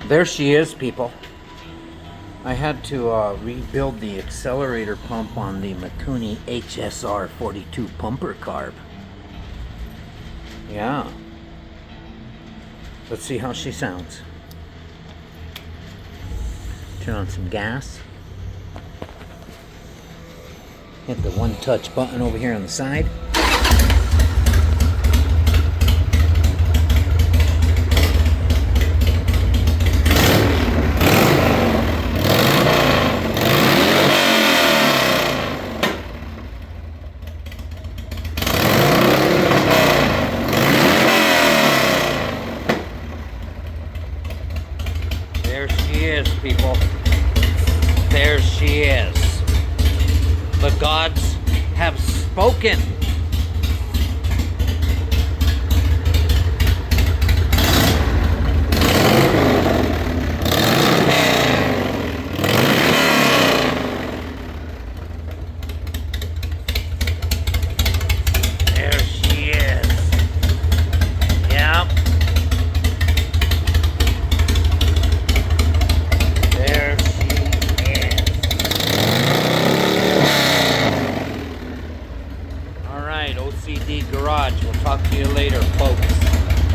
There she is, people. I had to rebuild the accelerator pump on the Mikuni HSR 42 pumper carb. Yeah. Let's see how she sounds. Turn on some gas. Hit the one touch button over here on the side. There she is, people. There she is. The gods have spoken. There she is. Yep. There she is. All right, OCD Garage. We'll talk to you later, folks.